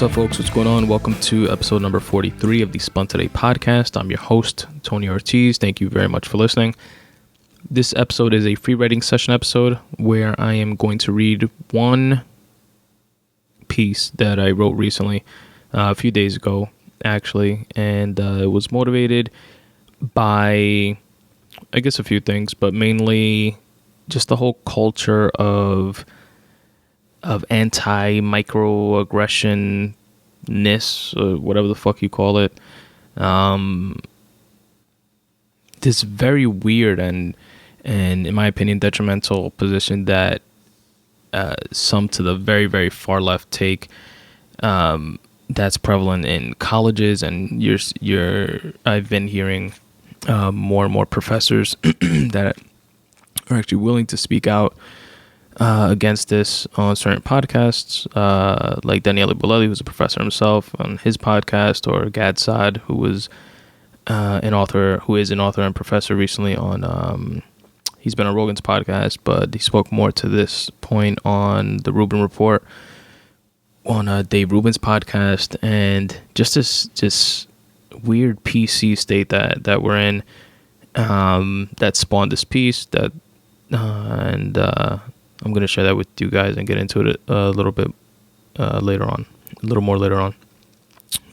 What's up, folks? What's going on? Welcome to episode number 43 of the Spun Today podcast. I'm your host, Tony Ortiz. Thank you very much for listening. This episode is a free writing session episode where I am going to read one piece that I wrote recently, a few days ago, actually, and it was motivated by, I guess, a few things, but mainly just the whole culture of anti-microaggression-ness, or whatever the fuck you call it. This very weird and in my opinion, detrimental position that some to the very, very far left take, that's prevalent in colleges, and I've been hearing more and more professors that are actually willing to speak out against this on certain podcasts, like Daniele Bolelli, who's a professor himself, on his podcast, or Gad Saad, who is an author and professor recently on. He's been on Rogan's podcast, but he spoke more to this point on the Rubin Report on Dave Rubin's podcast, and just this weird PC state that we're in, that spawned this piece and I'm going to share that with you guys and get into it a little bit later on, a little more later on.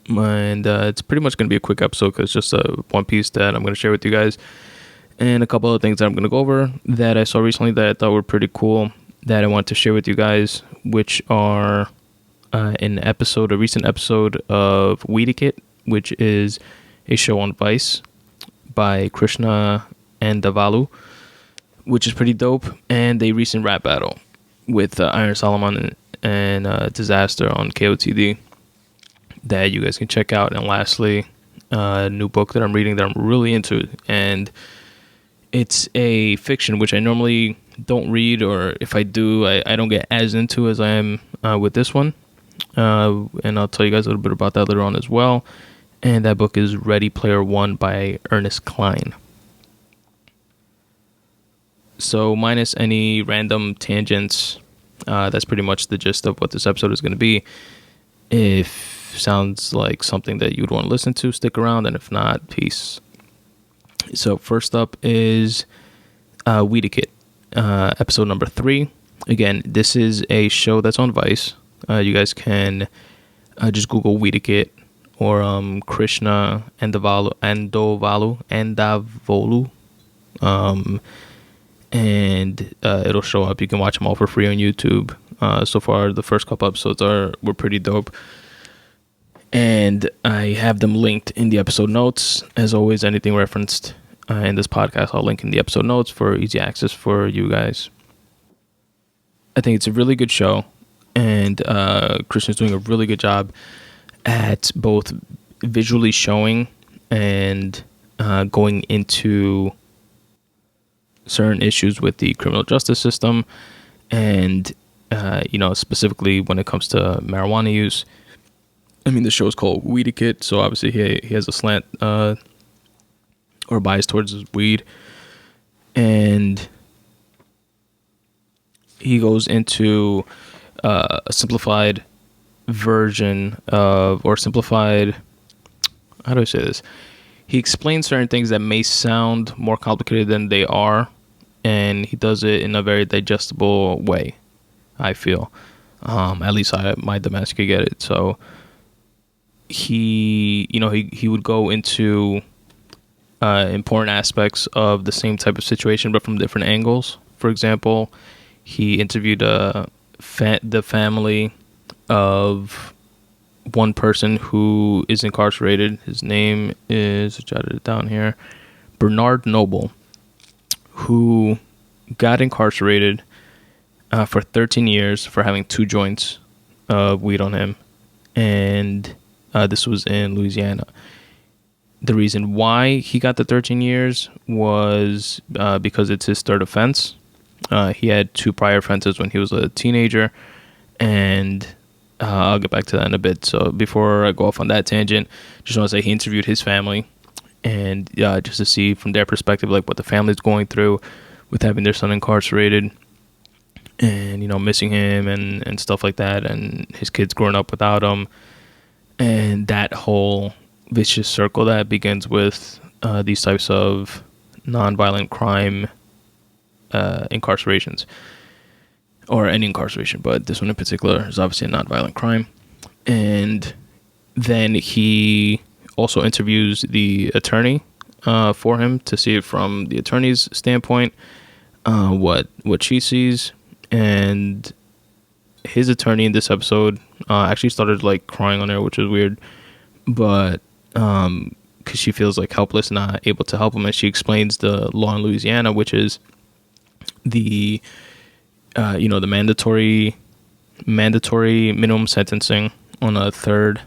And it's pretty much going to be a quick episode because it's just one piece that I'm going to share with you guys, and a couple of things that I'm going to go over that I saw recently that I thought were pretty cool that I want to share with you guys, which are a recent episode of Weedikit, which is a show on Vice by Krishna and Davalu, which is pretty dope, and a recent rap battle with Iron Solomon and Disaster on KOTD that you guys can check out. And lastly, a new book that I'm reading that I'm really into, and it's a fiction, which I normally don't read, or if I do, I don't get as into as I am with this one, and I'll tell you guys a little bit about that later on as well. And that book is Ready Player One by Ernest Cline. So minus any random tangents, that's pretty much the gist of what this episode is going to be. If sounds like something that you would want to listen to, stick around, and if not, peace. So first up is Weedikit, episode number 3. Again, this is a show that's on Vice. You guys can just Google Weedikit or Krishna and Davalu, and it'll show up. You can watch them all for free on YouTube. So far, the first couple episodes were pretty dope, and I have them linked in the episode notes. As always, anything referenced in this podcast, I'll link in the episode notes for easy access for you guys. I think it's a really good show, and Krishna's doing a really good job at both visually showing and going into certain issues with the criminal justice system, and specifically when it comes to marijuana use. I mean, the show is called Weedikit, so obviously he has a slant or bias towards his weed, and he goes into a simplified version of, or simplified, how do I say this? He explains certain things that may sound more complicated than they are, and he does it in a very digestible way, I feel. At least my dumbass could get it. So he would go into important aspects of the same type of situation, but from different angles. For example, he interviewed the family of one person who is incarcerated. His name is, I jotted it down here, Bernard Noble, who got incarcerated for 13 years for having 2 joints of weed on him, and this was in Louisiana. The reason why he got the 13 years was because it's his 3rd offense. He had 2 prior offenses when he was a teenager, and I'll get back to that in a bit. So before I go off on that tangent, just want to say he interviewed his family, and just to see from their perspective, like what the family's going through with having their son incarcerated, and missing him and stuff like that, and his kids growing up without him, and that whole vicious circle that begins with these types of nonviolent crime incarcerations, or any incarceration, but this one in particular is obviously a nonviolent crime. And then he also interviews the attorney for him to see it from the attorney's standpoint, what she sees. And his attorney in this episode actually started like crying on her, which was weird, but because she feels like helpless, not able to help him. And she explains the law in Louisiana, which is the the mandatory minimum sentencing on a third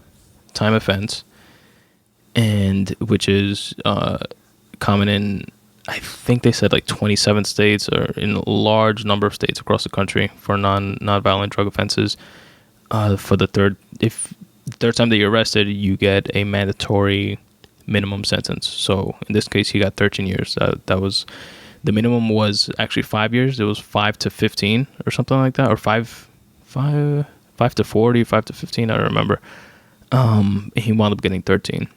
time offense, and which is common in, I think they said like 27 states, or in a large number of states across the country for non-violent drug offenses. For the third time that you're arrested, you get a mandatory minimum sentence. So in this case, he got 13 years. That was, the minimum was actually 5 years. It was 5 to 15 or something like that, or 5 to 40, 5 to 15. I don't remember. He wound up getting 13.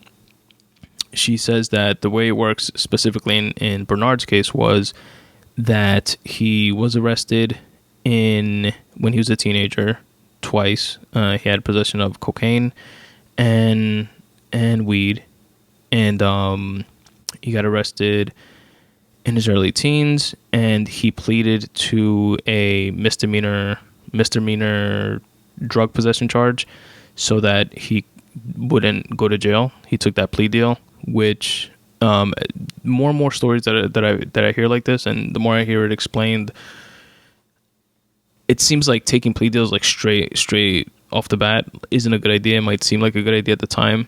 She says that the way it works specifically in Bernard's case was that he was arrested when he was a teenager twice. He had possession of cocaine and weed, and he got arrested in his early teens, and he pleaded to a misdemeanor drug possession charge so that he wouldn't go to jail. He took that plea deal, which more and more stories that I hear like this, and the more I hear it explained, it seems like taking plea deals like straight off the bat isn't a good idea. It might seem like a good idea at the time,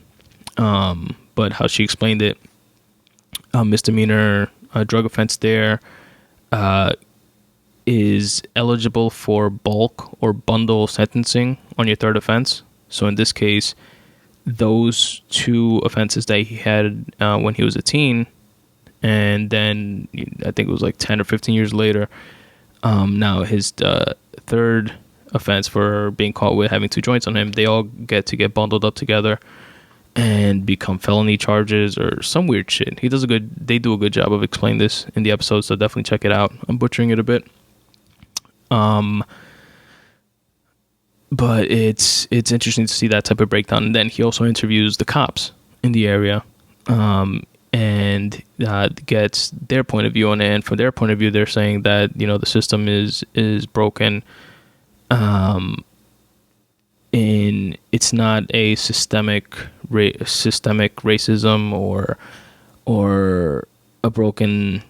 but how she explained it, misdemeanor drug offense there is eligible for bulk or bundle sentencing on your third offense. So in this case, those two offenses that he had when he was a teen, and then I think it was like 10 or 15 years later, now his third offense for being caught with having two joints on him, they all get bundled up together and become felony charges or some weird shit. They do a good job of explaining this in the episode, so definitely check it out. I'm butchering it a bit. But it's interesting to see that type of breakdown. And then he also interviews the cops in the area, and gets their point of view on it. And from their point of view, they're saying that the system is broken. It's not a systemic racism or a broken,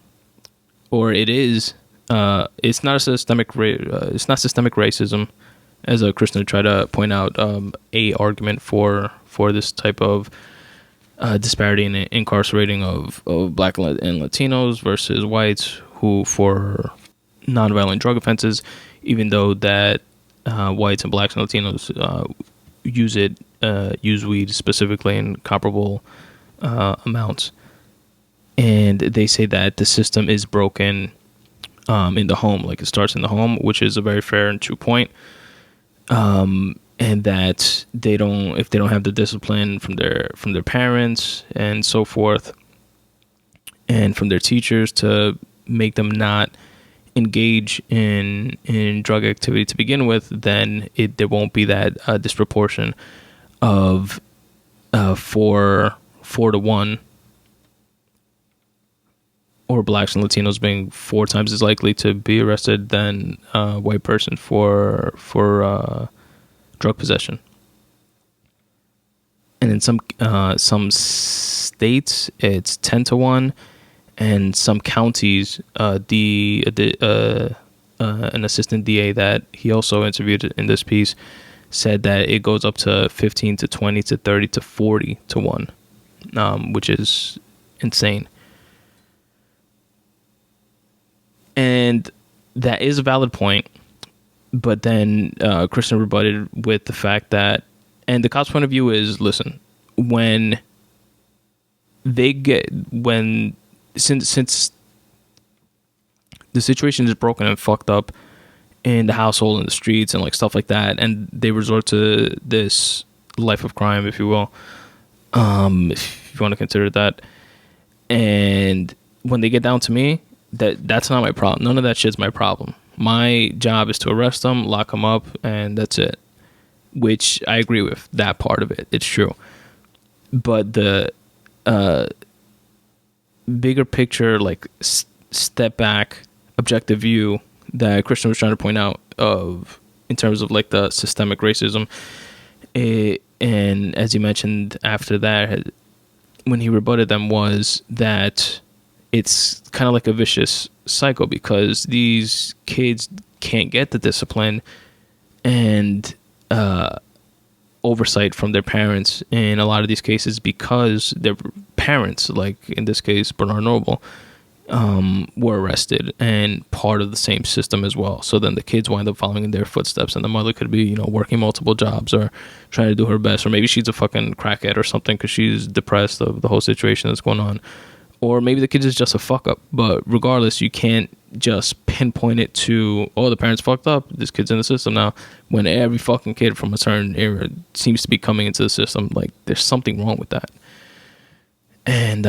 or it is. It's not systemic racism, as Kristen tried to point out. A argument for this type of disparity in incarcerating of Black and Latinos versus whites who for nonviolent drug offenses, even though that whites and Blacks and Latinos use weed specifically in comparable amounts. And they say that the system is broken in the home, like it starts in the home, which is a very fair and true point. And that if they don't have the discipline from their parents and so forth, and from their teachers to make them not engage in drug activity to begin with, then there won't be that disproportion of 4-1, or Blacks and Latinos being 4 times as likely to be arrested than a white person for drug possession. And in some states it's 10-1, and some counties, an assistant DA that he also interviewed in this piece said that it goes up to 15 to 20 to 30 to 40 to 1, which is insane. And that is a valid point, but then Kristen rebutted with the fact that, and the cops' point of view is, listen, since the situation is broken and fucked up in the household and the streets and like stuff like that, and they resort to this life of crime, if you will, if you want to consider that. And when they get down to me, that's not my problem. None of that shit's my problem. My job is to arrest them, lock them up, and that's it. Which I agree with, that part of it. It's true. But the bigger picture, like step back, objective view that Christian was trying to point out of in terms of like the systemic racism, and as you mentioned after that, when he rebutted them, was that it's kind of like a vicious cycle because these kids can't get the discipline and oversight from their parents in a lot of these cases because their parents, like in this case Bernard Noble, were arrested and part of the same system as well. So then the kids wind up following in their footsteps, and the mother could be, working multiple jobs or trying to do her best, or maybe she's a fucking crackhead or something because she's depressed of the whole situation that's going on, or maybe the kid is just a fuck up. But regardless, you can't just pinpoint it to, oh, the parents fucked up, this kid's in the system now, when every fucking kid from a certain era seems to be coming into the system. Like, there's something wrong with that. And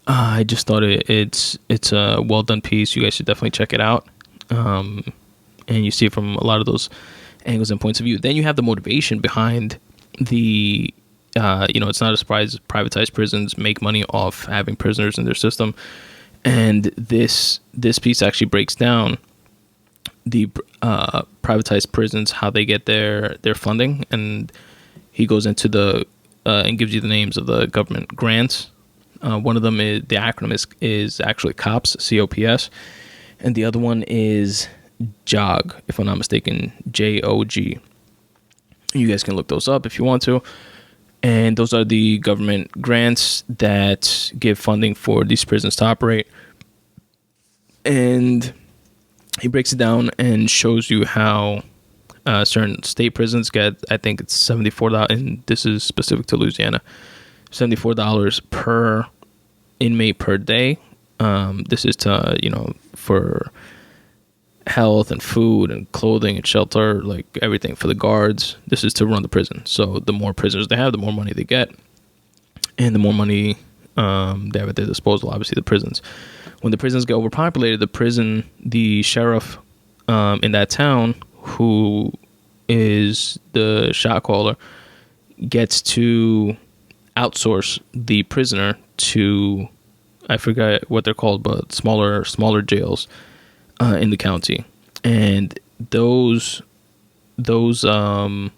I just thought it's a well done piece. You guys should definitely check it out. And you see it from a lot of those angles and points of view. Then you have the motivation behind the, it's not a surprise privatized prisons make money off having prisoners in their system. And this piece actually breaks down the privatized prisons, how they get their funding. And he goes into the and gives you the names of the government grants. One of them is, the acronym is actually COPS, COPS, and the other one is JOG, if I'm not mistaken, JOG. You guys can look those up if you want to. And those are the government grants that give funding for these prisons to operate. And he breaks it down and shows you how certain state prisons get, I think it's $74, and this is specific to Louisiana, $74 per inmate per day. This is to, for health and food and clothing and shelter, like everything for the guards. This is to run the prison. So the more prisoners they have, the more money they get, and the more money they have at their disposal, obviously the prisons. When the prisons get overpopulated, the sheriff in that town, who is the shot caller, gets to outsource the prisoner to, I forget what they're called, but smaller jails in the county. And those jails are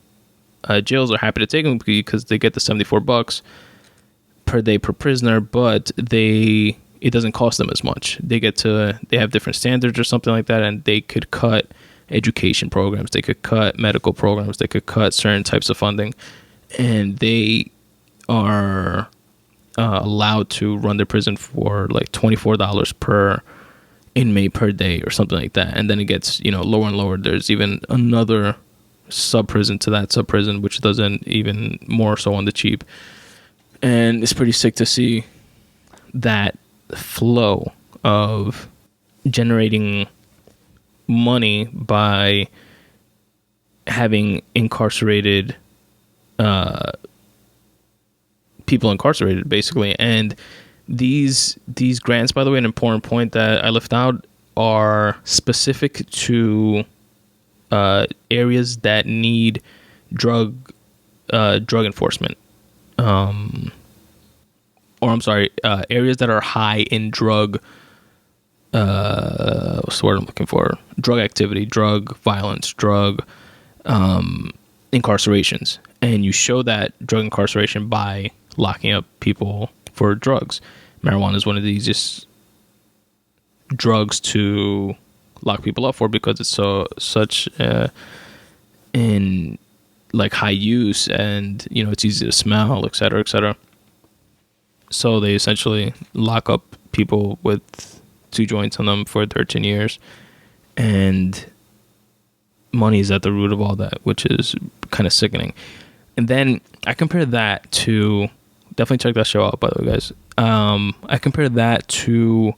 happy to take them because they get the $74 per day per prisoner, but it doesn't cost them as much. They have different standards or something like that, and they could cut education programs, they could cut medical programs, they could cut certain types of funding, and they are allowed to run their prison for like $24 per inmate per day or something like that. And then it gets lower and lower. There's even another sub prison to that sub prison, which does it even more so on the cheap. And it's pretty sick to see that flow of generating money by having incarcerated people incarcerated, basically. And these grants, by the way, an important point that I left out, are specific to areas that need drug enforcement, areas that are high in drug what's the word I'm looking for? Drug activity, drug violence, drug incarcerations. And you show that drug incarceration by locking up people for drugs. Marijuana is one of the easiest drugs to lock people up for because it's such in like high use, and it's easy to smell, et cetera, et cetera. So they essentially lock up people with 2 joints on them for 13 years, and money is at the root of all that, which is kind of sickening. And then I compare that to, definitely check that show out, by the way, guys. I compare that to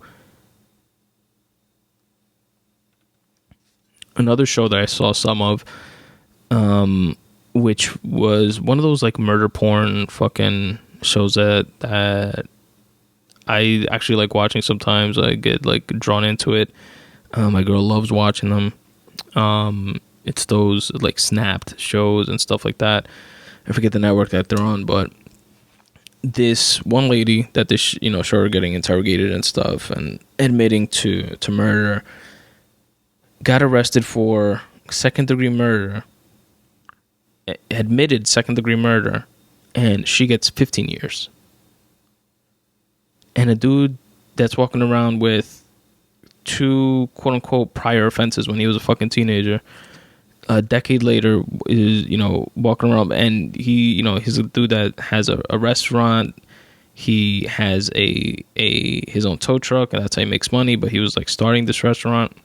another show that I saw some of, which was one of those like murder porn fucking shows that I actually like watching sometimes. I get like drawn into it. My girl loves watching them. It's those like Snapped shows and stuff like that. I forget the network that they're on, but this one lady that this show her getting interrogated and stuff and admitting to murder got arrested for second-degree murder, admitted second-degree murder, and she gets 15 years. And a dude that's walking around with 2 quote-unquote prior offenses when he was a fucking teenager, a decade later is walking around, and he's a dude that has a restaurant. He has his own tow truck, and that's how he makes money. But he was like starting this restaurant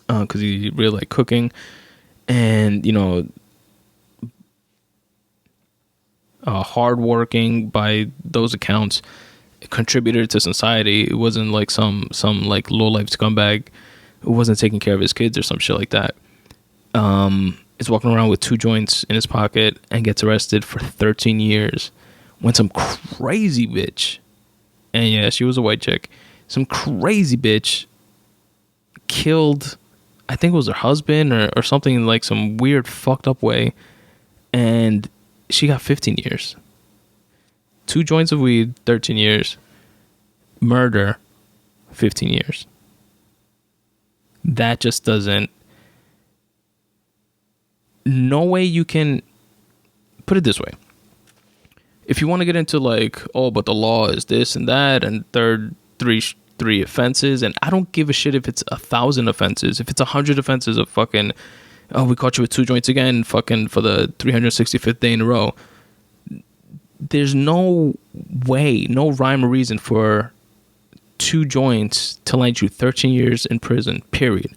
because he really liked cooking, and hardworking by those accounts, contributor to society. It wasn't like some like low life scumbag who wasn't taking care of his kids or some shit like that. Is walking around with 2 joints in his pocket and gets arrested for 13 years when some crazy bitch, and yeah, she was a white chick, some crazy bitch killed, I think it was her husband or something in like some weird fucked up way, and she got 15 years. 2 joints of weed, 13 years. Murder, 15 years. That just doesn't... No way you can... Put it this way. If you want to get into like, oh, but the law is this and that, and three offenses, and I don't give a shit if it's 1,000 offenses. If it's 100 offenses of fucking... Oh, we caught you with 2 joints again, fucking for the 365th day in a row. There's no way, no rhyme or reason for 2 joints to land you 13 years in prison, period.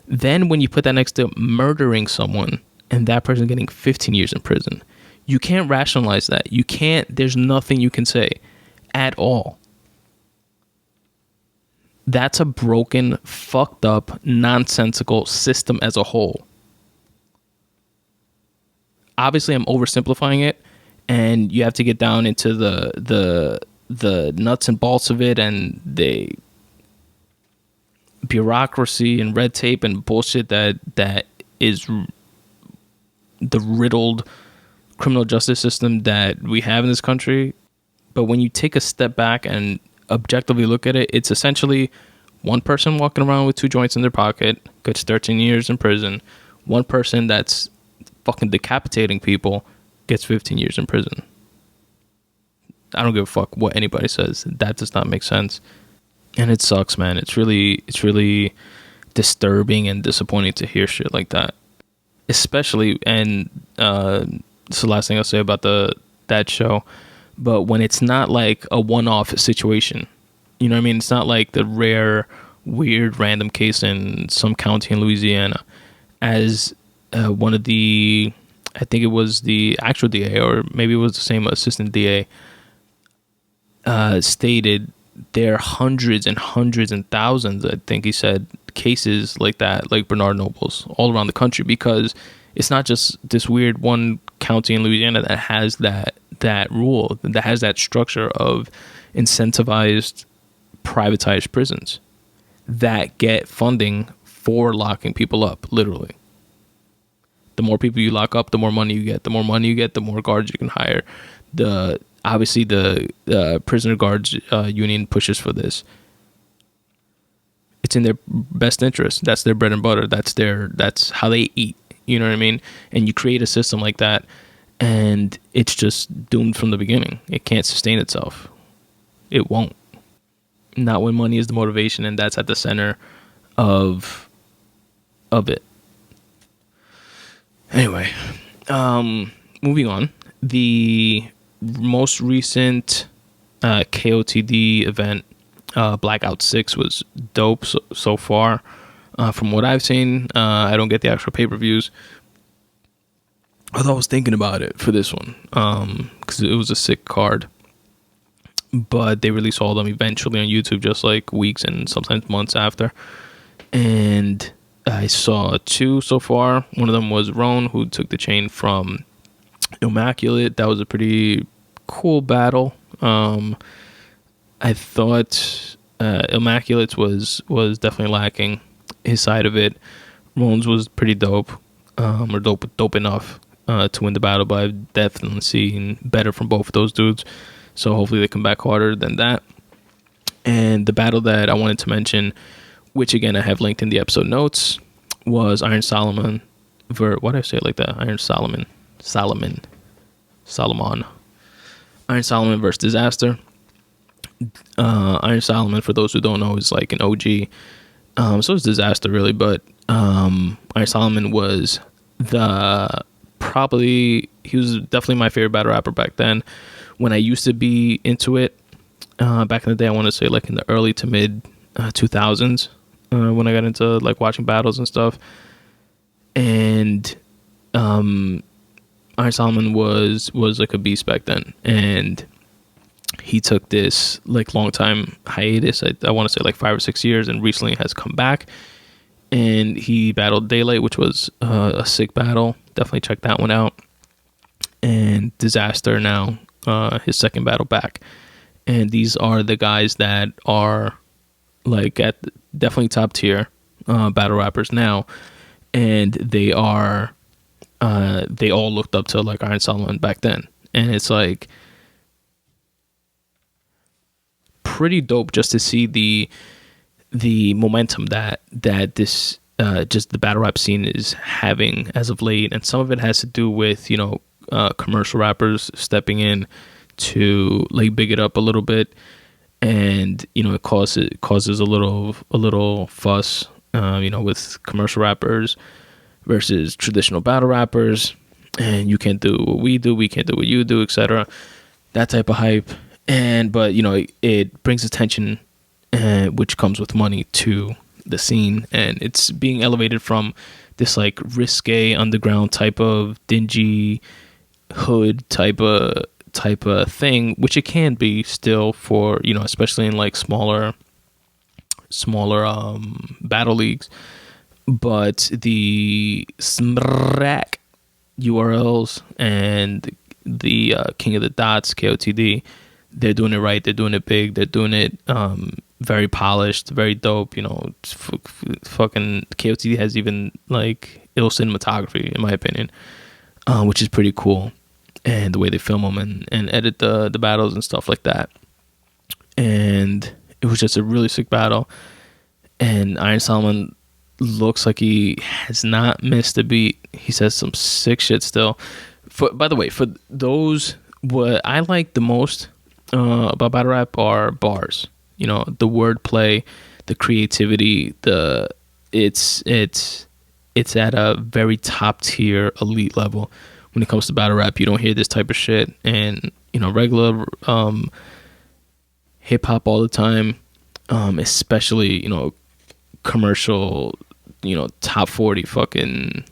Then when you put that next to murdering someone and that person getting 15 years in prison, you can't rationalize that. You can't, there's nothing you can say at all. That's a broken, fucked up, nonsensical system as a whole. Obviously, I'm oversimplifying it, and you have to get down into the nuts and bolts of it, and the bureaucracy and red tape and bullshit that is the riddled criminal justice system that we have in this country. But when you take a step back and objectively look at it, it's essentially one person walking around with 2 joints in their pocket gets 13 years in prison. One person that's fucking decapitating people gets 15 years in prison. I don't give a fuck what anybody says. That does not make sense. And it sucks, man. It's really disturbing and disappointing to hear shit like that. Especially, and it's the last thing I'll say about that show, but when it's not like a one-off situation. You know what I mean? It's not like the rare, weird, random case in some county in Louisiana. As one of the, I think it was the actual DA, or maybe it was the same assistant DA, stated there are hundreds and hundreds and thousands, I think he said, cases like that, like Bernard Noble's, all around the country, because it's not just this weird one county in Louisiana that has that rule, that has that structure of incentivized, privatized prisons that get funding for locking people up, literally. The more people you lock up, the more money you get. The more money you get, the more guards you can hire. Obviously the prisoner guards union pushes for this. It's in their best interest. That's their bread and butter. That's how they eat. You know what I mean? And you create a system like that, and it's just doomed from the beginning. It can't sustain itself. It won't. Not when money is the motivation, and that's at the center of it. Anyway, moving on. The most recent KOTD event, Blackout 6, was dope so far. From what I've seen, I don't get the actual pay-per-views. Although I was thinking about it for this one, because it was a sick card. But they release all of them eventually on YouTube, just like weeks and sometimes months after. And I saw two so far. One of them was Roan, who took the chain from Immaculate. That was a pretty cool battle. I thought Immaculate's was definitely lacking his side of it. Roan's was pretty dope, or dope enough to win the battle, but I've definitely seen better from both of those dudes. So hopefully they come back harder than that. And the battle that I wanted to mention, which again I have linked in the episode notes, was Iron Solomon. Why did I say it like that? Iron Solomon. Iron Solomon versus Disaster. Iron Solomon, for those who don't know, is like an OG. So is Disaster really, but Iron Solomon was he was definitely my favorite battle rapper back then. When I used to be into it, back in the day, I want to say like in the early to mid 2000s, when I got into like watching battles and stuff. And Iron Solomon was like a beast back then, and he took this like long time hiatus. I want to say like 5 or 6 years, and recently has come back. And he battled Daylight, which was a sick battle. Definitely check that one out. And Disaster now, his second battle back. And these are the guys that are like at definitely top tier battle rappers now. And they all looked up to like Iron Solomon back then. And it's like pretty dope just to see the momentum that this just the battle rap scene is having as of late. And some of it has to do with, you know, commercial rappers stepping in to like big it up a little bit, and you know it causes a little fuss, you know, with commercial rappers versus traditional battle rappers, and you can't do what we do, we can't do what you do, etc. That type of hype. But you know it brings attention, which comes with money, to the scene, and it's being elevated from this like risque underground type of dingy hood type of thing, which it can be still for, you know, especially in like smaller battle leagues. But the SMRAC URLs and the King of the Dots, KOTD, they're doing it right, they're doing it big, they're doing it very polished, very dope. You know, fucking KOTD has even like ill cinematography, in my opinion, which is pretty cool. And the way they film them and edit the battles and stuff like that. And it was just a really sick battle. And Iron Solomon looks like he has not missed a beat. He says some sick shit still. By the way, for those, what I like the most about battle rap are bars. You know, the wordplay, the creativity, it's at a very top tier elite level. When it comes to battle rap, you don't hear this type of shit, and you know, regular hip hop all the time, especially, you know, commercial, you know, top 40 fucking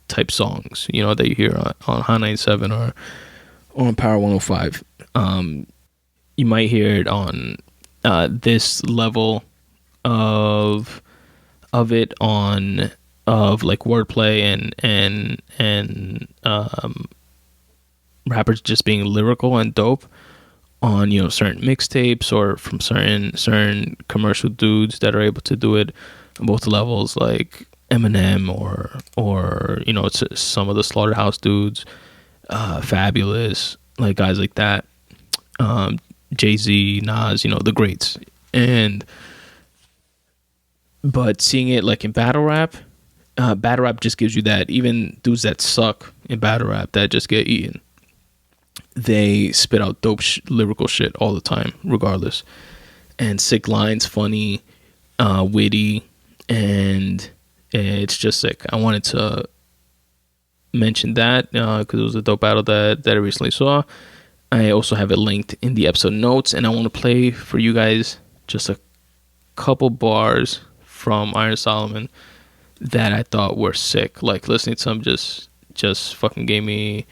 type songs, you know, that you hear on Hot 97 or on Power 105. You might hear it on this level of it on of like wordplay and rappers just being lyrical and dope on, you know, certain mixtapes, or from certain commercial dudes that are able to do it on both levels, like Eminem or you know, it's some of the Slaughterhouse dudes, Fabulous, like guys like that, Jay-Z, Nas, you know, the greats. But seeing it like in battle rap just gives you that. Even dudes that suck in battle rap that just get eaten, they spit out dope lyrical shit all the time, regardless. And sick lines, funny, witty, and it's just sick. I wanted to mention that because it was a dope battle that I recently saw. I also have it linked in the episode notes, and I want to play for you guys just a couple bars from Iron Solomon that I thought were sick. Like, listening to them just fucking gave me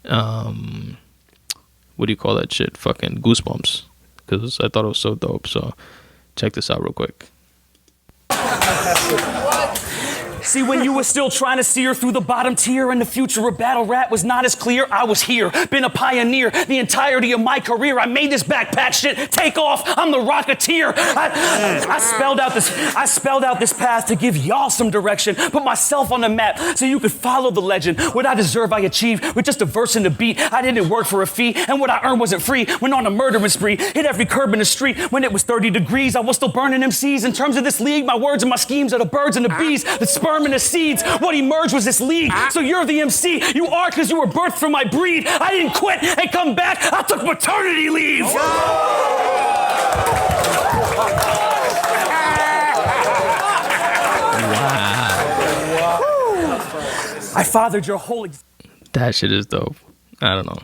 what do you call that shit? Fucking goosebumps, because I thought it was so dope. So check this out real quick. See, when you were still trying to steer through the bottom tier and the future of battle rap was not as clear, I was here, been a pioneer the entirety of my career. I made this backpack shit take off. I'm the Rocketeer. I spelled out this path to give y'all some direction, put myself on the map so you could follow the legend. What I deserve, I achieved with just a verse and a beat. I didn't work for a fee, and what I earned wasn't free. Went on a murdering spree, hit every curb in the street. When it was 30 degrees, I was still burning MCs. In terms of this league, my words and my schemes are the birds and the bees, the sperm and the seeds. What emerged was this league. So you're the MC. You are because you were birthed from my breed. I didn't quit and come back. I took maternity leave. I fathered your whole That shit is dope. I don't know.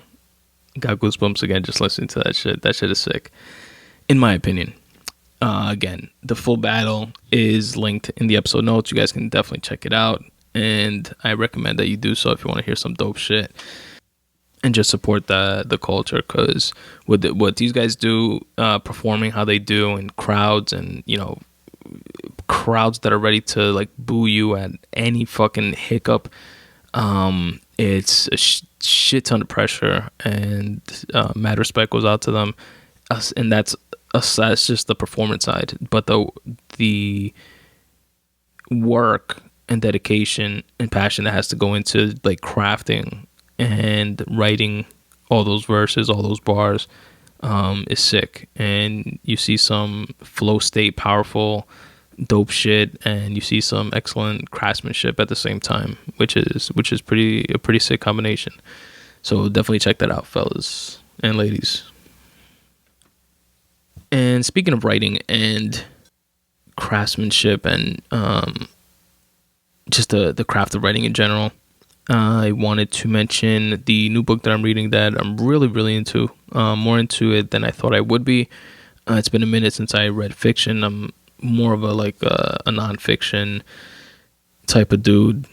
Got goosebumps again just listening to that shit. That shit is sick, in my opinion. Again, the full battle is linked in the episode notes. You guys can definitely check it out. And I recommend that you do so if you want to hear some dope shit. And just support the culture, because what these guys do, performing how they do in crowds, and crowds that are ready to like boo you at any fucking hiccup, it's a shit ton of pressure, and mad respect goes out to them. And that's just the performance side, but the work and dedication and passion that has to go into like crafting and writing all those verses, all those bars, is sick. And you see some flow state, powerful, dope shit, and you see some excellent craftsmanship at the same time, which is a pretty sick combination. So definitely check that out, fellas and ladies. And speaking of writing and craftsmanship and just the craft of writing in general, I wanted to mention the new book that I'm reading that I'm really, really into, more into it than I thought I would be. It's been a minute since I read fiction. I'm more of a nonfiction type of dude.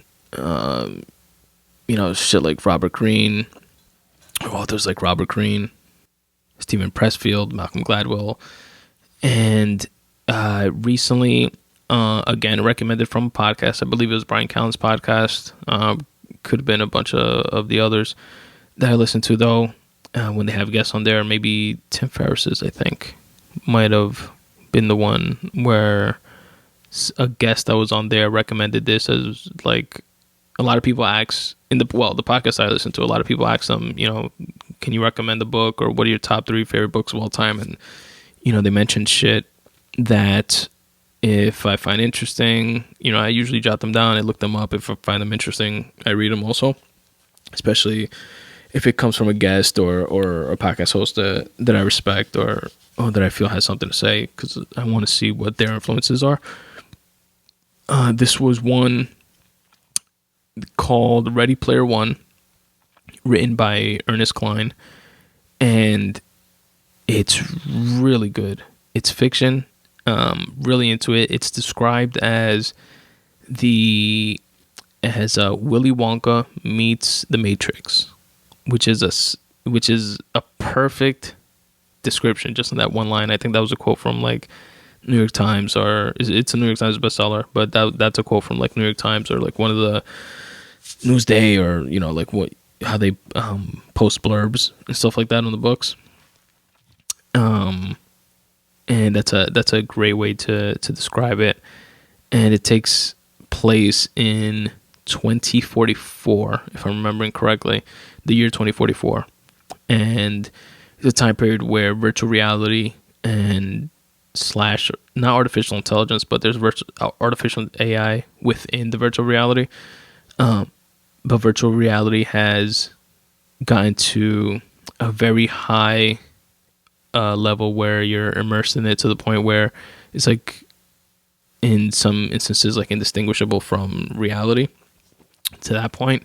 Shit like Robert Greene, authors like Robert Greene, Stephen Pressfield, Malcolm Gladwell. And recently, again, recommended from a podcast. I believe it was Brian Callen's podcast. Could have been a bunch of the others that I listened to, though, when they have guests on there. Maybe Tim Ferriss's, I think, might have been the one where a guest that was on there recommended this as like, a lot of people ask in the podcast I listen to, a lot of people ask them, can you recommend a book, or what are your top 3 favorite books of all time? And, they mentioned shit that if I find interesting, I usually jot them down. I look them up. If I find them interesting, I read them also, especially if it comes from a guest or a podcast host that I respect or that I feel has something to say, because I want to see what their influences are. This was one called Ready Player One, written by Ernest Cline, and it's really good. It's fiction. Really into it. It's described as Willy Wonka meets the Matrix, which is a perfect description just in that one line. I think that was a quote from like New York Times, or it's a New York Times bestseller, but that's a quote from like New York Times or like one of the Newsday, or like how they post blurbs and stuff like that on the books. And that's a great way to describe it. And it takes place in 2044, if I'm remembering correctly, the year 2044. And it's a time period where virtual reality and not artificial intelligence, but there's artificial AI within the virtual reality. But virtual reality has gotten to a very high level where you're immersed in it to the point where it's like, in some instances, like indistinguishable from reality to that point.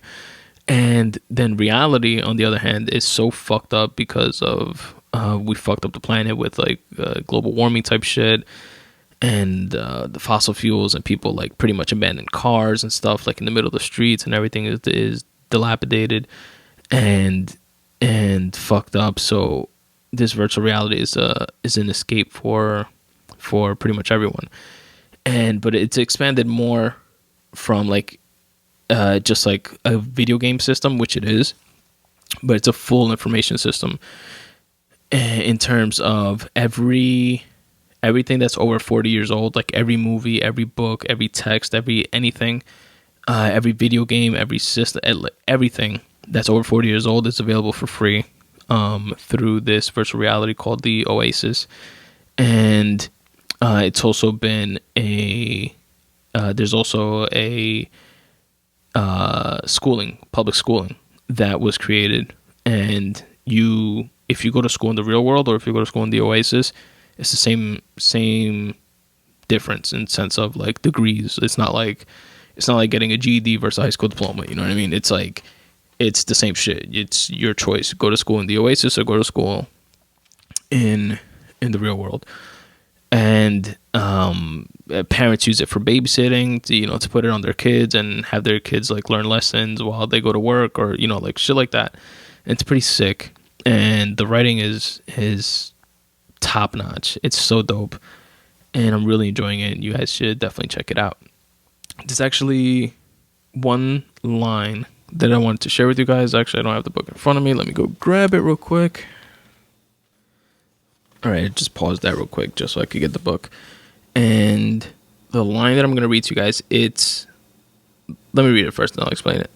And then reality, on the other hand, is so fucked up because of we fucked up the planet with like global warming type shit, and the fossil fuels, and people like pretty much abandoned cars and stuff like in the middle of the streets, and everything is dilapidated and fucked up. So this virtual reality is an escape for pretty much everyone. But it's expanded more from like just like a video game system, which it is, but it's a full information system in terms of everything that's over 40 years old, like every movie, every book, every text, anything, every video game, every system, everything that's over 40 years old is available for free through this virtual reality called the Oasis. And it's also been there's also a public schooling that was created, and if you go to school in the real world or if you go to school in the Oasis, it's the same difference in sense of like degrees. It's not like getting a GED versus a high school diploma. You know what I mean? It's like it's the same shit. It's your choice. Go to school in the Oasis or go to school in the real world. And parents use it for babysitting, to put it on their kids and have their kids like learn lessons while they go to work, or like shit like that. And it's pretty sick, and the writing is top notch. It's so dope, and I'm really enjoying it. You guys should definitely check it out. There's actually one line that I wanted to share with you guys. Actually, I don't have the book in front of me. Let me go grab it real quick. All right, just pause that real quick just so I could get the book. And the line that I'm going to read to you guys, let me read it first and I'll explain it.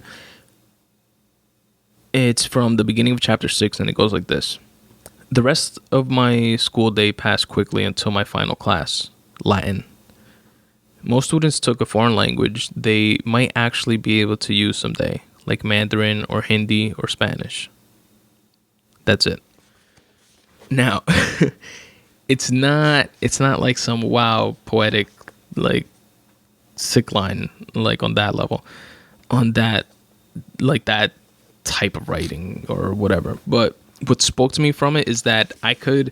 It's from the beginning of chapter 6, and it goes like this. The rest of my school day passed quickly until my final class, Latin. Most students took a foreign language they might actually be able to use someday, like Mandarin or Hindi or Spanish. That's it. Now, it's not like some wow poetic like sick line like on that level, on that like that type of writing or whatever. But what spoke to me from it is that I could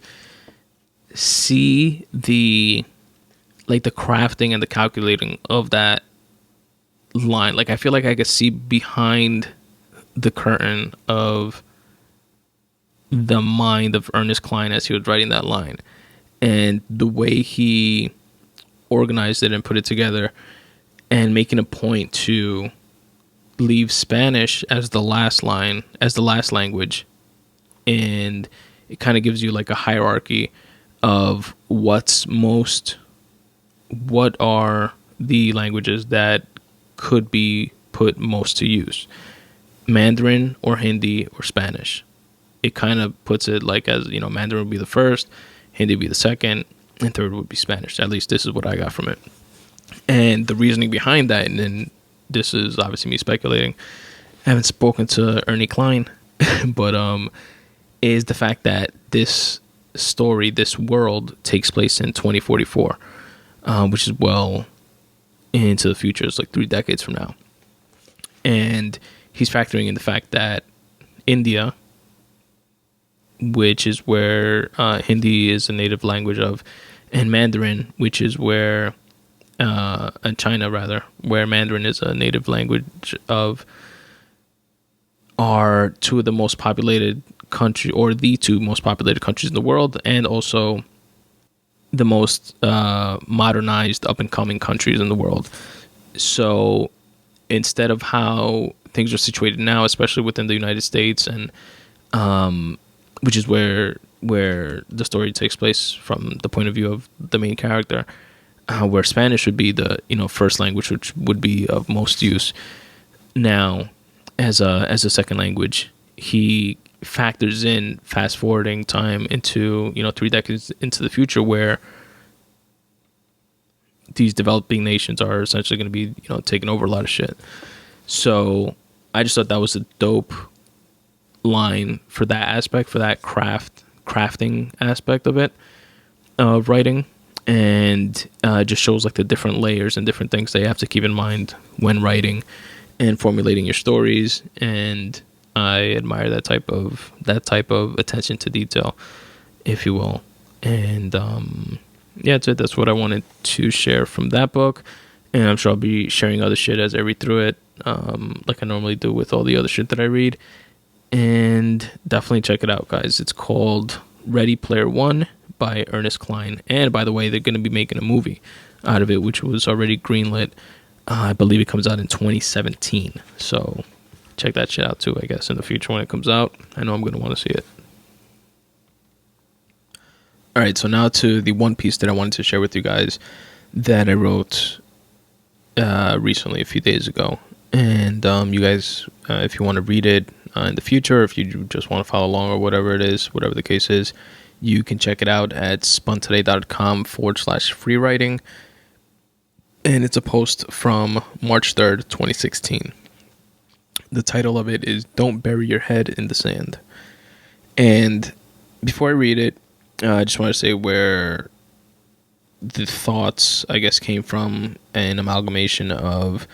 see the crafting and the calculating of that line. Like I feel like I could see behind the curtain of the mind of Ernest Cline as he was writing that line, and the way he organized it and put it together, and making a point to leave Spanish as the last line, as the last language. And it kind of gives you like a hierarchy of what are the languages that could be put most to use: Mandarin or Hindi or Spanish. It kind of puts it like as, Mandarin would be the first, Hindi would be the second, and third would be Spanish. At least this is what I got from it. And the reasoning behind that, and then this is obviously me speculating, I haven't spoken to Ernie Cline, but is the fact that this story, this world takes place in 2044, which is well into the future. It's like 3 decades from now. And he's factoring in the fact that India, which is where Hindi is a native language of, and Mandarin, which is where China rather, where Mandarin is a native language of, are two of the most populated country, or the two most populated countries in the world, and also the most modernized up and coming countries in the world. So instead of how things are situated now, especially within the United States, and which is where the story takes place from the point of view of the main character, where Spanish would be the first language, which would be of most use. Now, as a second language, he factors in fast forwarding time into 3 decades into the future, where these developing nations are essentially going to be taking over a lot of shit. So I just thought that was a dope line for that aspect, for that crafting aspect of it, of writing, and just shows like the different layers and different things that you have to keep in mind when writing and formulating your stories. And I admire that type of attention to detail, if you will. And yeah, that's what I wanted to share from that book. And I'm sure I'll be sharing other shit as I read through it, like I normally do with all the other shit that I read. And definitely check it out, guys. It's called Ready Player One by Ernest Cline. And by the way, they're going to be making a movie out of it, which was already greenlit. I believe it comes out in 2017. So check that shit out too, I guess, in the future when it comes out. I know I'm going to want to see it. All right, so now to the one piece that I wanted to share with you guys that I wrote recently, a few days ago. And you guys, if you want to read it in the future, if you just want to follow along or whatever it is, whatever the case is, you can check it out at spuntoday.com/free writing. And it's a post from March 3rd, 2016. The title of it is "Don't Bury Your Head in the Sand." And before I read it, I just want to say where the thoughts, I guess, came from, an amalgamation of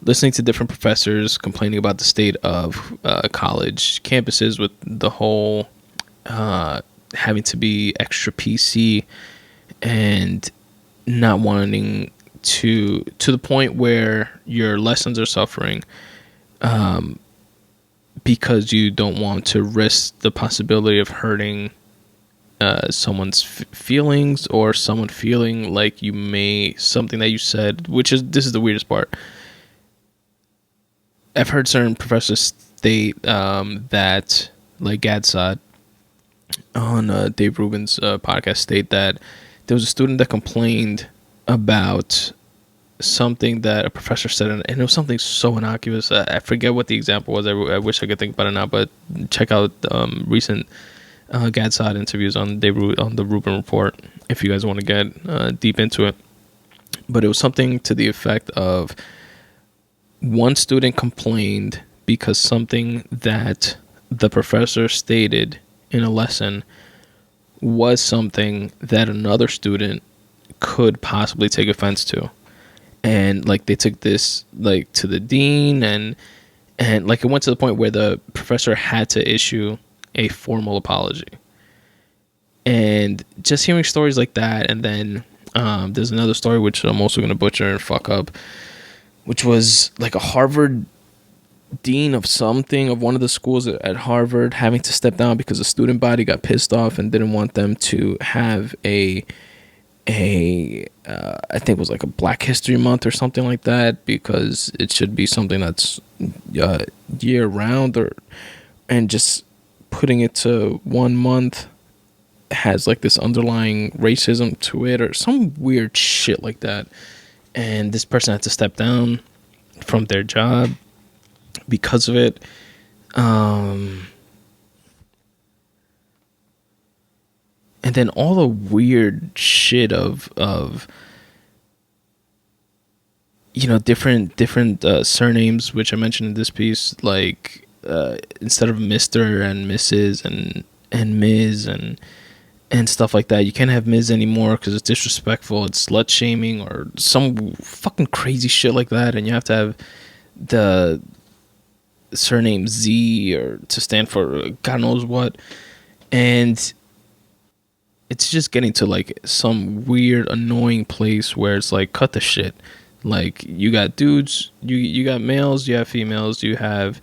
listening to different professors complaining about the state of college campuses with the whole having to be extra PC and not wanting to the point where your lessons are suffering because you don't want to risk the possibility of hurting someone's feelings, or someone feeling like you may something that you said, this is the weirdest part. I've heard certain professors state that, like Gadsad on Dave Rubin's podcast, state that there was a student that complained about something that a professor said, and it was something so innocuous. I forget what the example was. I wish I could think about it now, but check out recent Gadsad interviews on the Rubin Report if you guys want to get deep into it. But it was something to the effect of, one student complained because something that the professor stated in a lesson was something that another student could possibly take offense to. And like they took this like to the dean, and like it went to the point where the professor had to issue a formal apology. And just hearing stories like that, and then there's another story which I'm also going to butcher and fuck up, which was like a Harvard dean of one of the schools at Harvard having to step down because the student body got pissed off and didn't want them to have I think it was like a Black History Month or something like that, because it should be something that's year round, and just putting it to 1 month has like this underlying racism to it or some weird shit like that. And this person had to step down from their job because of it. And then all the weird shit of different surnames, which I mentioned in this piece, like instead of Mr. and Mrs. and Ms. and stuff like that, you can't have Ms. anymore because it's disrespectful, it's slut shaming or some fucking crazy shit like that, and you have to have the surname Z or to stand for God knows what. And it's just getting to like some weird annoying place where it's like, cut the shit. Like, you got dudes, you got males, you have females, you have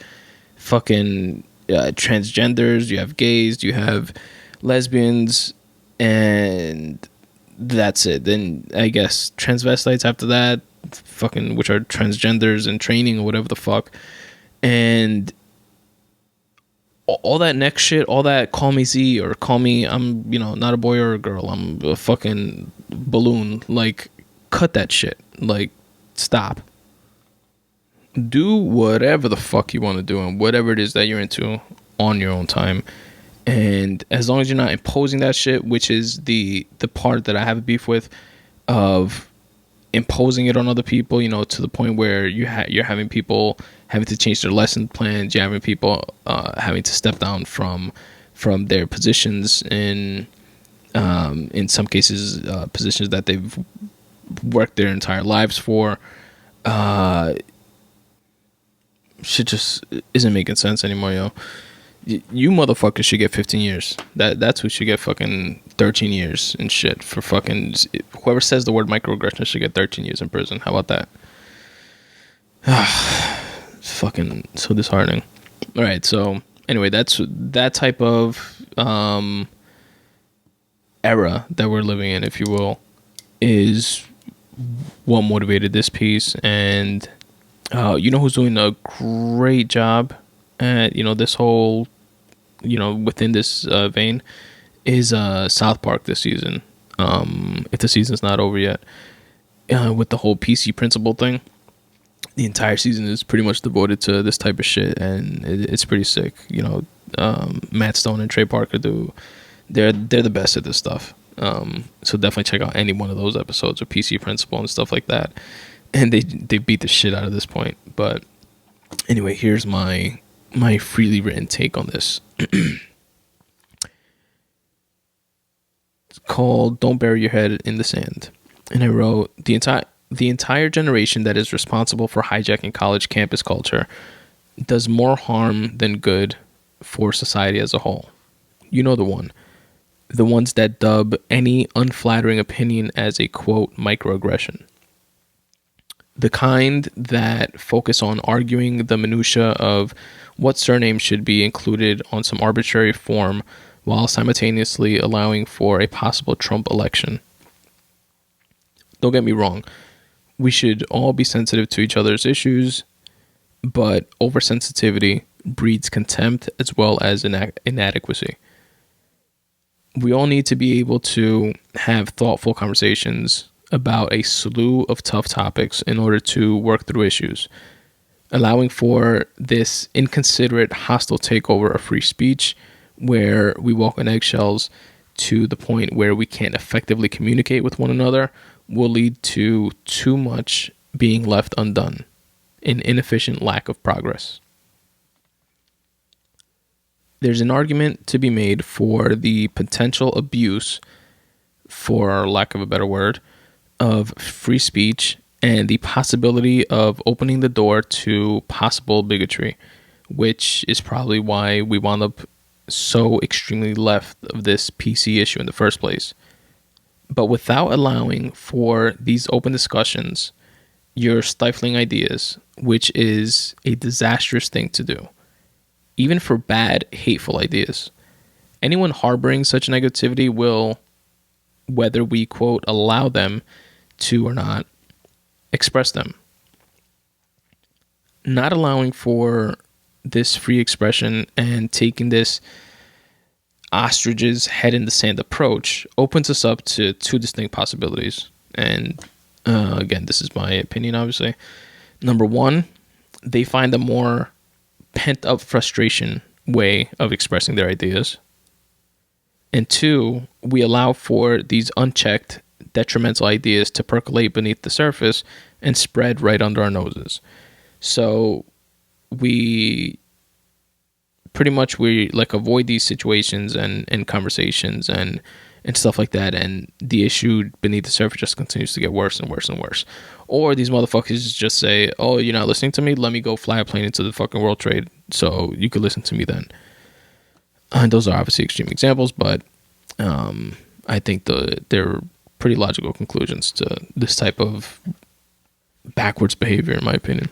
fucking transgenders, you have gays, you have lesbians, and that's it. Then I guess transvestites after that, fucking, which are transgenders in training or whatever the fuck. And all that next shit, all that call me Z or call me, I'm, not a boy or a girl, I'm a fucking balloon. Like, cut that shit. Like, stop. Do whatever the fuck you want to do and whatever it is that you're into on your own time. And as long as you're not imposing that shit, which is the part that I have a beef with, of imposing it on other people, to the point where you're having people having to change their lesson plans, you're having people having to step down from their positions in some cases positions that they've worked their entire lives for. Shit just isn't making sense anymore, yo. You motherfuckers should get 15 years. That's who should get fucking 13 years and shit for fucking... Whoever says the word microaggression should get 13 years in prison. How about that? It's fucking so disheartening. All right, so anyway, that's that type of era that we're living in, if you will, is what motivated this piece. And you know who's doing a great job at, this whole, within this vein is South Park this season. If the season's not over yet, with the whole PC principle thing, the entire season is pretty much devoted to this type of shit, and it's pretty sick. Matt Stone and Trey Parker they're the best at this stuff. So definitely check out any one of those episodes of PC Principle and stuff like that. And they beat the shit out of this point. But anyway, here's my freely written take on this. It's called "Don't Bury Your Head in the Sand," and I wrote the entire generation that is responsible for hijacking college campus culture does more harm than good for society as a whole. You know the ones that dub any unflattering opinion as a, quote, microaggression. The kind that focus on arguing the minutia of what surname should be included on some arbitrary form while simultaneously allowing for a possible Trump election. Don't get me wrong. We should all be sensitive to each other's issues, but oversensitivity breeds contempt as well as inadequacy. We all need to be able to have thoughtful conversations about a slew of tough topics in order to work through issues. Allowing for this inconsiderate, hostile takeover of free speech where we walk on eggshells to the point where we can't effectively communicate with one another will lead to too much being left undone, an inefficient lack of progress. There's an argument to be made for the potential abuse, for lack of a better word, of free speech and the possibility of opening the door to possible bigotry, which is probably why we wound up so extremely left of this PC issue in the first place. But without allowing for these open discussions, you're stifling ideas, which is a disastrous thing to do. Even for bad, hateful ideas. Anyone harboring such negativity will, whether we, quote, allow them to or not, express them. Not allowing for this free expression and taking this ostrich's head in the sand approach opens us up to two distinct possibilities. And again, this is my opinion, obviously. Number one, they find a more pent-up frustration way of expressing their ideas. And two, we allow for these unchecked, detrimental ideas to percolate beneath the surface and spread right under our noses. So we like avoid these situations and conversations and stuff like that, and the issue beneath the surface just continues to get worse and worse and worse. Or these motherfuckers just say, oh, you're not listening to me? Let me go fly a plane into the fucking World Trade so you could listen to me then. And those are obviously extreme examples, but I think they're pretty logical conclusions to this type of backwards behavior, in my opinion.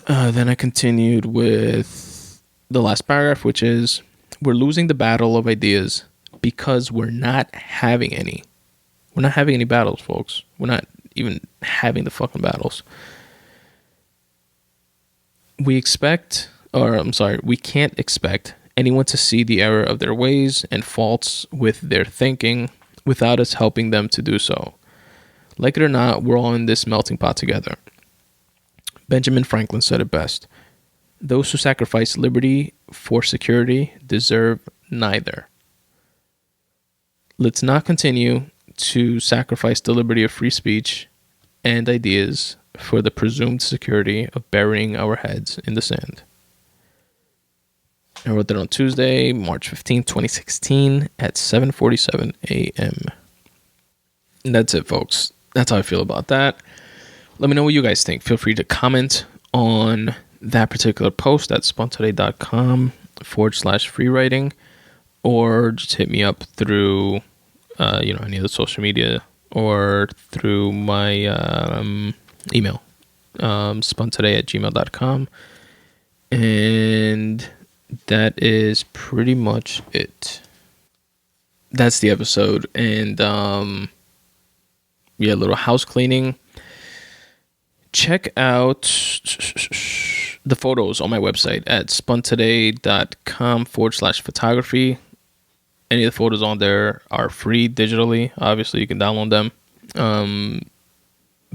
Then I continued with the last paragraph, which is, we're losing the battle of ideas because we're not having any. We're not having any battles, folks. We're not even having the fucking battles. We can't expect anyone to see the error of their ways and faults with their thinking without us helping them to do so. Like it or not, we're all in this melting pot together. Benjamin Franklin said it best. Those who sacrifice liberty for security deserve neither. Let's not continue to sacrifice the liberty of free speech and ideas for the presumed security of burying our heads in the sand. I wrote that on Tuesday, March 15th, 2016 at 7:47 a.m. And that's it, folks. That's how I feel about that. Let me know what you guys think. Feel free to comment on that particular post at spuntoday.com/free writing, or just hit me up through any of the social media or through my email, spuntoday@gmail.com. And that is pretty much it. That's the episode. And little house cleaning. Check out the photos on my website at spuntoday.com/photography. Any of the photos on there are free digitally. Obviously, you can download them.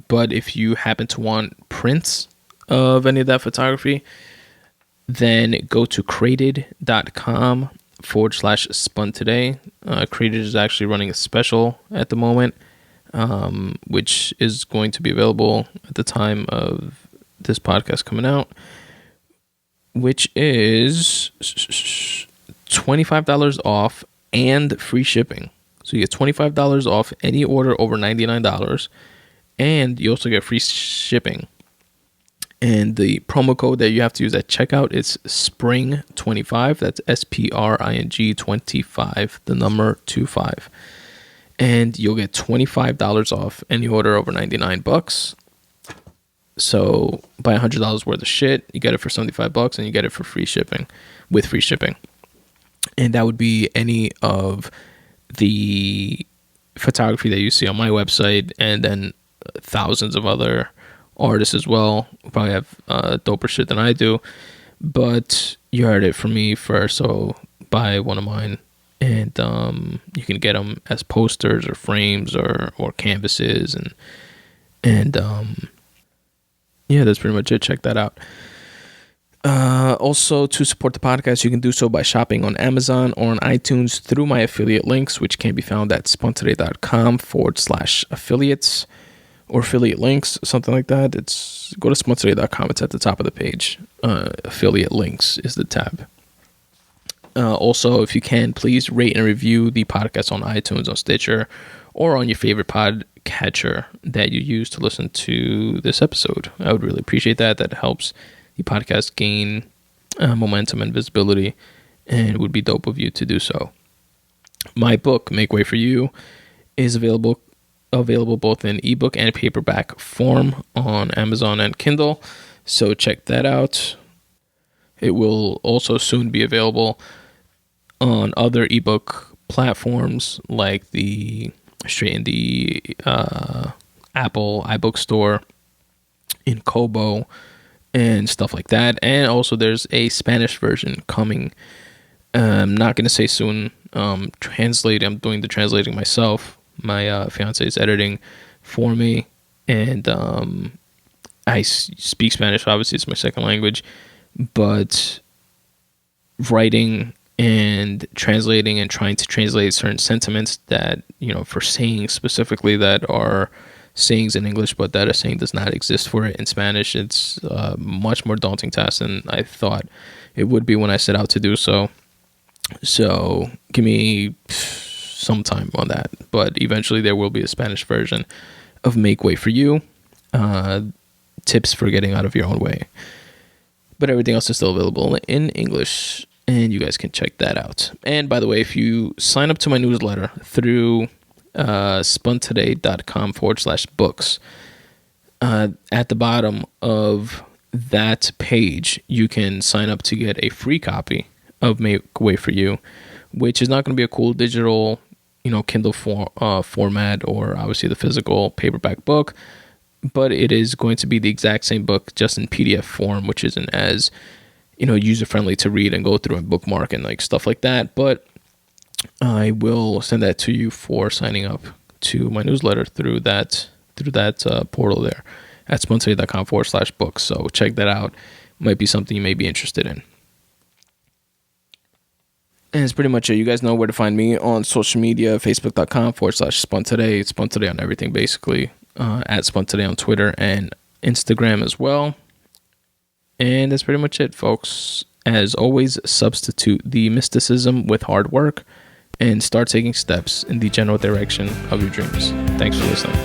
But if you happen to want prints of any of that photography, then go to crated.com/spuntoday. Crated is actually running a special at the moment, which is going to be available at the time of this podcast coming out, which is $25 off and free shipping. So you get $25 off any order over $99, and you also get free shipping. And the promo code that you have to use at checkout is SPRING25. That's SPRING 25, the number 25. And you'll get $25 off any order over $99. So buy $100 worth of shit, you get it for $75, and you get it for free shipping, with free shipping. And that would be any of the photography that you see on my website, and then thousands of other artists as well who probably have doper shit than I do. But you heard it from me first, so buy one of mine, and you can get them as posters or frames or canvases, and yeah, that's pretty much it. Check that out. Also, to support the podcast, you can do so by shopping on Amazon or on iTunes through my affiliate links, which can be found at spuntoday.com/affiliates or affiliate links, something like that. Go to spuntoday.com. It's at the top of the page. Affiliate links is the tab. Also, if you can, please rate and review the podcast on iTunes, on Stitcher, or on your favorite podcatcher that you use to listen to this episode. I would really appreciate that. That helps the podcast gain momentum and visibility, and it would be dope of you to do so. My book, Make Way for You, is available both in ebook and paperback form on Amazon and Kindle, so check that out. It will also soon be available on other ebook platforms like the Apple iBook Store, in Kobo, and stuff like that. And also there's a Spanish version coming. I'm not going to say soon. I'm doing the translating myself. My fiance is editing for me, and I speak Spanish. Obviously, it's my second language, but writing and translating and trying to translate certain sentiments that, for sayings specifically that are sayings in English, but that a saying does not exist for it in Spanish, it's a much more daunting task than I thought it would be when I set out to do so. So give me some time on that, but eventually there will be a Spanish version of Make Way for You, tips for getting out of your own way. But everything else is still available in English, and you guys can check that out. And by the way, if you sign up to my newsletter through spuntoday.com/books, at the bottom of that page, you can sign up to get a free copy of Make Way for You, which is not going to be a cool digital, Kindle format, or obviously the physical paperback book, but it is going to be the exact same book, just in PDF form, which isn't as, user-friendly to read and go through and bookmark and stuff like that. But I will send that to you for signing up to my newsletter through that portal there at spuntoday.com/books. So check that out. Might be something you may be interested in. And it's pretty much it. You guys know where to find me on social media, facebook.com/spuntoday. It's Spun Today on everything, basically. At Spun Today on Twitter and Instagram as well. And that's pretty much it, folks. As always, substitute the mysticism with hard work and start taking steps in the general direction of your dreams. Thanks for listening.